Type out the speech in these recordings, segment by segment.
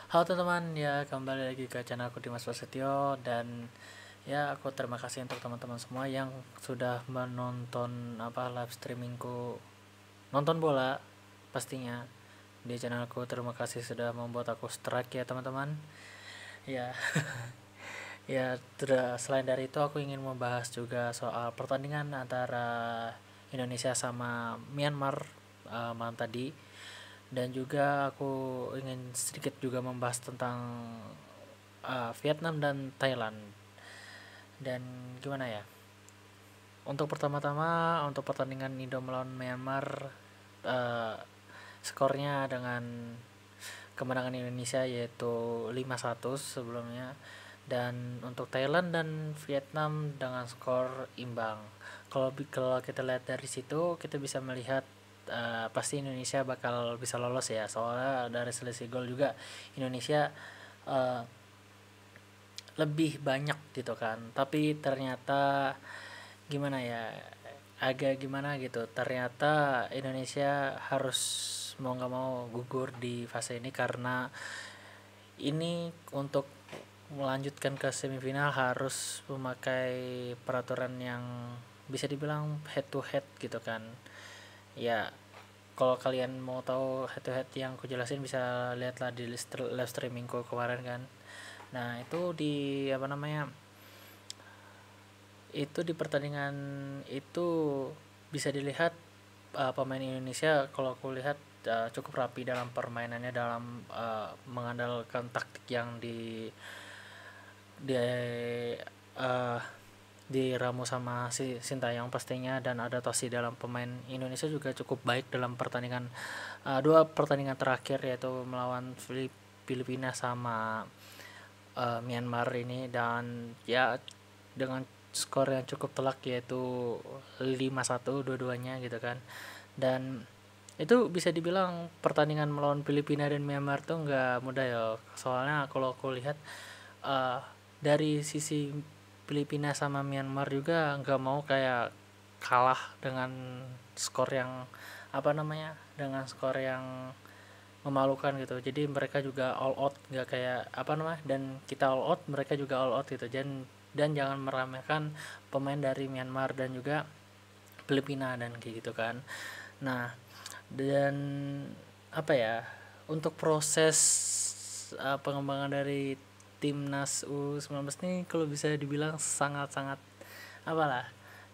Halo teman-teman, ya kembali lagi ke channel aku Dimas Prasetyo. Dan ya aku terima kasih untuk teman-teman semua yang sudah menonton live streamingku, nonton bola pastinya di channelku. Terima kasih sudah membuat aku strike ya teman-teman. Ya, ya selain dari itu aku ingin membahas juga soal pertandingan antara Indonesia sama Myanmar malam tadi. Dan juga aku ingin sedikit juga membahas tentang Vietnam dan Thailand. Dan gimana ya? Untuk pertama-tama untuk pertandingan Indo melawan Myanmar, uh, skornya dengan kemenangan Indonesia yaitu 5-1 sebelumnya. Dan untuk Thailand dan Vietnam dengan skor imbang. Kalau kita lihat dari situ, kita bisa melihat pasti Indonesia bakal bisa lolos ya. Soalnya dari selisih gol juga Indonesia uh, lebih banyak gitu kan. Tapi ternyata gimana ya, agak gimana gitu, ternyata Indonesia harus mau nggak mau gugur di fase ini karena ini untuk melanjutkan ke semifinal harus memakai peraturan yang bisa dibilang head to head gitu kan ya. Kalau kalian mau tahu head to head yang aku jelasin, bisa lihatlah di live streamingku kemarin kan. Nah itu di itu di pertandingan itu bisa dilihat pemain Indonesia, kalau aku lihat cukup rapi dalam permainannya, dalam mengandalkan taktik yang di uh, diramu sama si Sintayong pastinya, dan adaptasi dalam pemain Indonesia juga cukup baik dalam pertandingan dua pertandingan terakhir, yaitu melawan Filipina sama Myanmar ini. Dan ya dengan skor yang cukup telak yaitu 5-1 dua-duanya gitu kan. Dan itu bisa dibilang pertandingan melawan Filipina dan Myanmar tuh nggak mudah ya. Soalnya kalau aku lihat uh, dari sisi Filipina sama Myanmar juga nggak mau kayak kalah dengan skor yang dengan skor yang memalukan gitu. Jadi mereka juga all out, nggak kayak dan kita all out, mereka juga all out gitu. Dan jangan meremehkan pemain dari Myanmar dan juga Filipina dan kayak gitu kan. Nah, dan untuk proses pengembangan dari timnas U19 ini kalau bisa dibilang sangat-sangat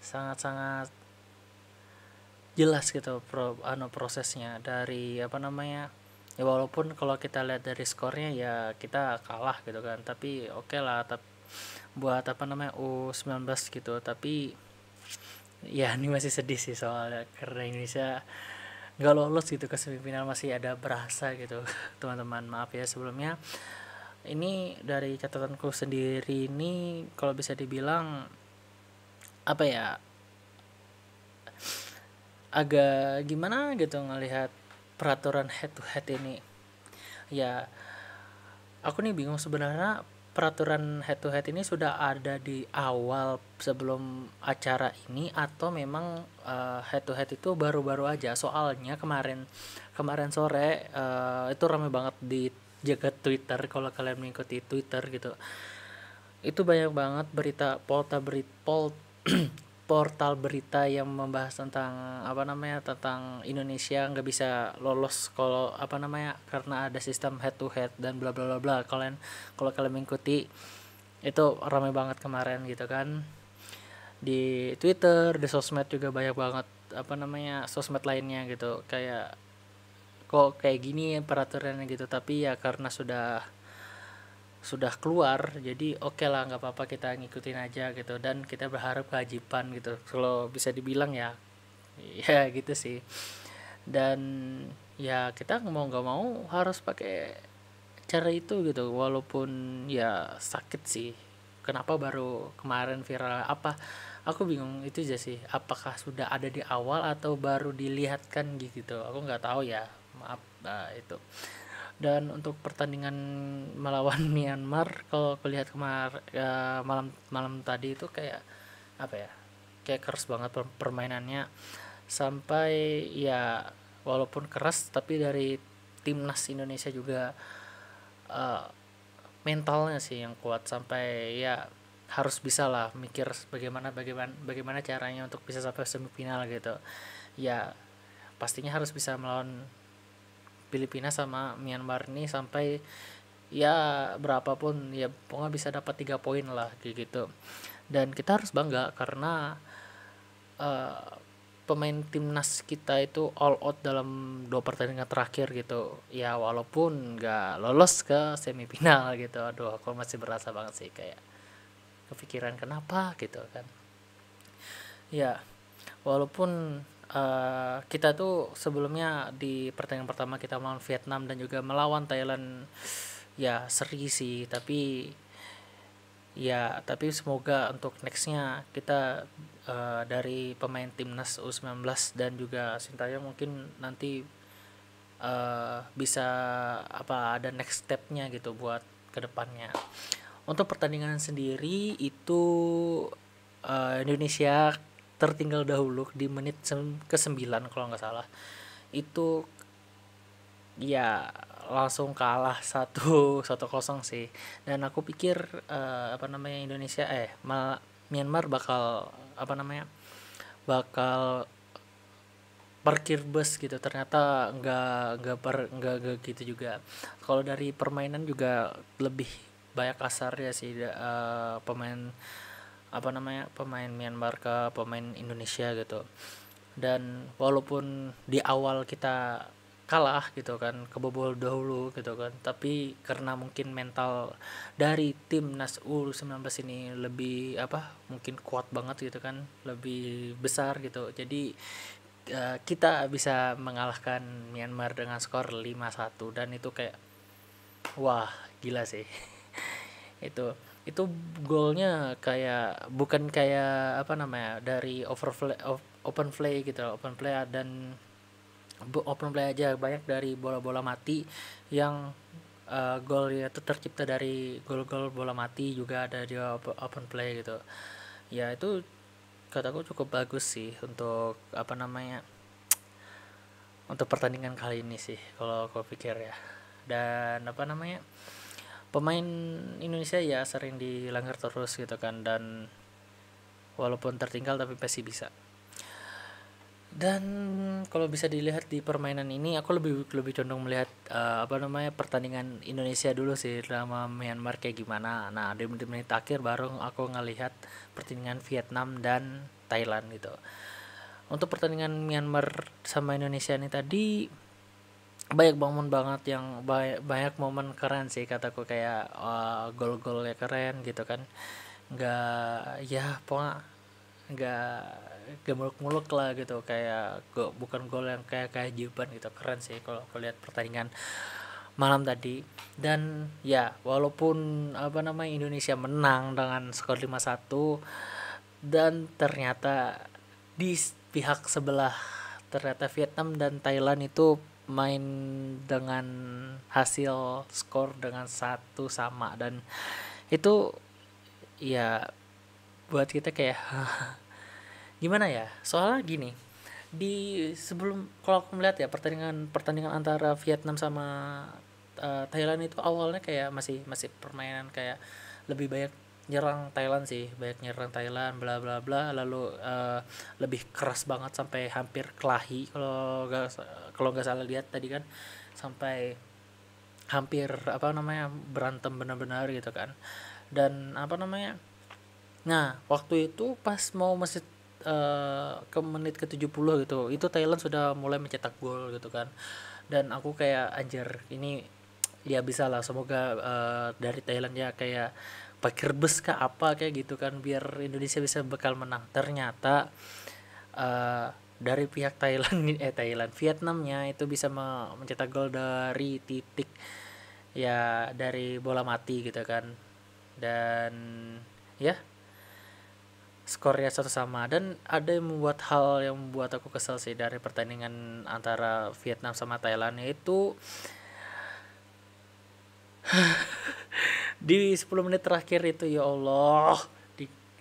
sangat-sangat jelas gitu prosesnya dari ya. Walaupun kalau kita lihat dari skornya ya kita kalah gitu kan, tapi oke lah, buat U19 gitu. Tapi ya ini masih sedih sih soalnya karena Indonesia nggak lolos gitu ke semifinal, masih ada berasa gitu teman-teman. Maaf ya sebelumnya. Ini dari catatanku sendiri, ini kalau bisa dibilang apa ya, agak gimana gitu ngelihat peraturan head to head ini ya. Aku nih bingung sebenarnya, peraturan head to head ini sudah ada di awal sebelum acara ini atau memang head to head itu baru-baru aja. Soalnya kemarin kemarin sore itu ramai banget di jagat Twitter. Kalau kalian mengikuti Twitter gitu, itu banyak banget portal berita yang membahas tentang tentang Indonesia nggak bisa lolos kalau karena ada sistem head to head dan bla bla bla bla. Kalau kalian mengikuti, itu ramai banget kemarin gitu kan, di Twitter, di sosmed juga banyak banget sosmed lainnya gitu, kayak kok kayak gini peraturannya gitu. Tapi ya karena sudah keluar, jadi oke lah, nggak apa-apa, kita ngikutin aja gitu. Dan kita berharap kewajiban gitu kalau bisa dibilang ya. Ya gitu sih. Dan ya kita mau nggak mau harus pakai cara itu gitu, walaupun ya sakit sih. Kenapa baru kemarin viral, aku bingung itu aja sih, apakah sudah ada di awal atau baru dilihatkan gitu, aku nggak tahu ya. Maaf itu. Dan untuk pertandingan melawan Myanmar, kalau aku lihat malam malam tadi itu kayak kayak keras banget permainannya. Sampai ya walaupun keras, tapi dari timnas Indonesia juga eh, mentalnya sih yang kuat, sampai ya harus bisa lah mikir bagaimana bagaimana bagaimana caranya untuk bisa sampai semifinal gitu. Ya pastinya harus bisa melawan Filipina sama Myanmar ini sampai ya berapapun, ya pokoknya bisa dapat 3 poin lah kayak gitu. Dan kita harus bangga karena eh, pemain timnas kita itu all out dalam 2 pertandingan terakhir gitu ya, walaupun nggak lolos ke semifinal gitu. Aduh, aku masih berasa banget sih, kayak kepikiran kenapa gitu kan. Ya walaupun kita tuh sebelumnya di pertandingan pertama kita melawan Vietnam dan juga melawan Thailand, ya seri sih, tapi semoga untuk nextnya kita dari pemain timnas U19 dan juga Sintayong mungkin nanti bisa apa ada next stepnya gitu buat kedepannya. Untuk pertandingan sendiri itu Indonesia tertinggal dahulu di menit ke-9 kalau nggak salah. Itu ya langsung kalah 1-0 sih. Dan aku pikir apa namanya Indonesia Myanmar bakal apa namanya bakal parkir bus gitu. Ternyata nggak gitu juga. Kalau dari permainan juga lebih banyak kasarnya sih, pemain apa namanya pemain Myanmar ke pemain Indonesia gitu. Dan walaupun di awal kita kalah gitu kan, kebobol dahulu gitu kan, tapi karena mungkin mental dari timnas U19 ini lebih apa mungkin kuat banget gitu kan, lebih besar gitu. Jadi kita bisa mengalahkan Myanmar dengan skor 5-1, dan itu kayak wah gila sih. itu golnya kayak bukan kayak apa namanya dari open play gitu, dan open play aja, banyak dari bola-bola mati yang golnya itu tercipta dari gol-gol bola mati, juga ada di open play gitu. Ya itu kataku cukup bagus sih untuk apa namanya untuk pertandingan kali ini sih kalau aku pikir ya. Dan apa namanya pemain Indonesia ya sering dilanggar terus gitu kan, dan walaupun tertinggal tapi pasti bisa. Dan kalau bisa dilihat di permainan ini, aku lebih lebih condong melihat apa namanya pertandingan Indonesia dulu sih sama Myanmar kayak gimana. Nah di menit-menit akhir baru aku ngelihat pertandingan Vietnam dan Thailand gitu. Untuk pertandingan Myanmar sama Indonesia ini tadi banyak momen banget yang banyak momen keren sih kataku, kayak gol-golnya keren gitu kan. Nggak ya pokoknya nggak nggak muluk-muluk lah gitu, kayak bukan gol yang kayak keajaiban gitu. Keren sih kalau aku lihat pertandingan malam tadi. Dan ya walaupun apa namanya Indonesia menang dengan skor 5-1, dan ternyata di pihak sebelah ternyata Vietnam dan Thailand itu main dengan hasil skor dengan 1 sama, dan itu ya buat kita kayak gimana ya, soalnya gini, di sebelum kalau aku melihat ya pertandingan pertandingan antara Vietnam sama Thailand itu awalnya kayak masih masih permainan kayak lebih banyak nyerang Thailand sih, banyak nyerang Thailand bla bla bla, lalu lebih keras banget sampai hampir kelahi kalau nggak salah lihat tadi kan, sampai hampir apa namanya berantem benar-benar gitu kan. Dan apa namanya, nah waktu itu pas mau masih ke menit ke 70 gitu, itu Thailand sudah mulai mencetak gol gitu kan. Dan aku kayak anjir ini ya bisa lah, semoga dari Thailand ya kayak pakai bus kah apa kayak gitu kan, biar Indonesia bisa bakal menang. Ternyata eh, dari pihak Thailand Vietnamnya itu bisa mencetak gol dari titik, ya dari bola mati gitu kan. Dan ya skornya 1 sama. Dan ada yang membuat hal yang membuat aku kesel sih dari pertandingan antara Vietnam sama Thailand, yaitu di 10 menit terakhir itu ya Allah,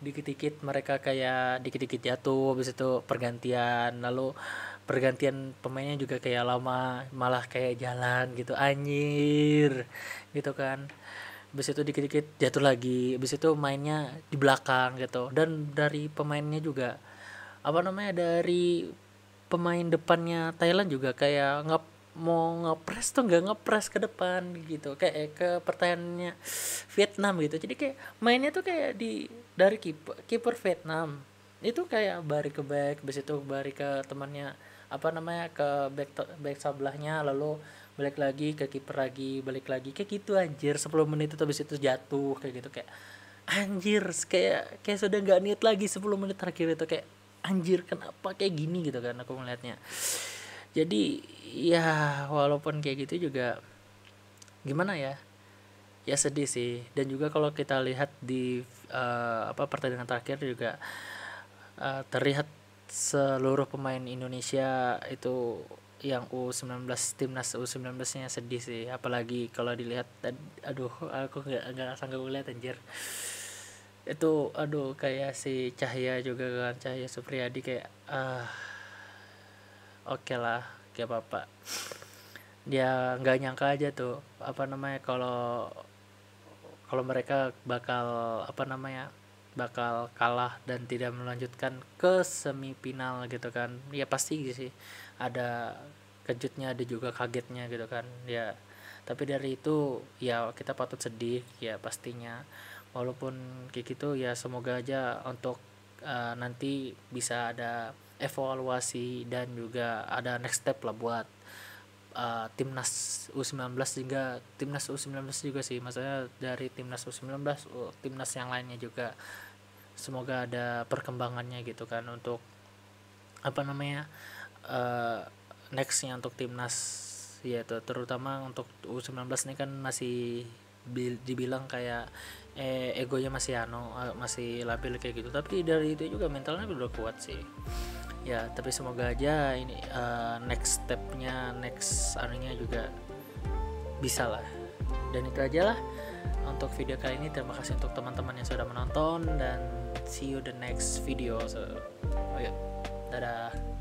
dikit-dikit mereka kayak dikit-dikit jatuh, habis itu pergantian, lalu pergantian pemainnya juga kayak lama, malah kayak jalan gitu, anjir gitu kan. Habis itu dikit-dikit jatuh lagi, habis itu mainnya di belakang gitu. Dan dari pemainnya juga apa namanya, dari pemain depannya Thailand juga kayak mau ngepres tuh nggak ngepres ke depan gitu, kayak ke pertahanannya Vietnam gitu. Jadi kayak mainnya tuh kayak dari kiper Vietnam itu kayak balik ke back, habis itu balik ke temannya apa namanya, ke back sebelahnya, lalu balik lagi ke kiper lagi, balik lagi kayak gitu anjir. 10 menit itu habis itu jatuh kayak gitu, kayak anjir, kayak sudah nggak niat lagi 10 menit terakhir itu, kayak anjir kenapa kayak gini gitu kan aku melihatnya. Jadi ya walaupun kayak gitu juga gimana ya, ya sedih sih. Dan juga kalau kita lihat di pertandingan terakhir juga terlihat seluruh pemain Indonesia itu yang U19, timnas U19-nya sedih sih. Apalagi kalau dilihat, aduh aku nggak sanggup ngeliat anjir. Itu aduh, kayak si Cahya juga kan, Cahya Supriyadi, kayak oke lah, kayak apa dia nggak nyangka aja tuh apa namanya, kalau mereka bakal apa namanya, bakal kalah dan tidak melanjutkan ke semifinal gitu kan. Ya pasti sih ada kejutnya, ada juga kagetnya gitu kan ya. Tapi dari itu ya kita patut sedih ya pastinya. Walaupun kayak gitu ya, semoga aja untuk nanti bisa ada evaluasi dan juga ada next step lah buat timnas U19, juga timnas U19 juga sih, maksudnya dari timnas U19, timnas yang lainnya juga. Semoga ada perkembangannya gitu kan untuk apa namanya, nextnya untuk timnas, yaitu terutama untuk U19 ini kan masih dibilang kayak egonya masih labil kayak gitu. Tapi dari itu juga mentalnya udah kuat sih ya. Tapi semoga aja ini next stepnya, next anunya juga bisa lah. Dan itu aja lah untuk video kali ini. Terima kasih untuk teman-teman yang sudah menonton, dan see you the next video. So, dadah.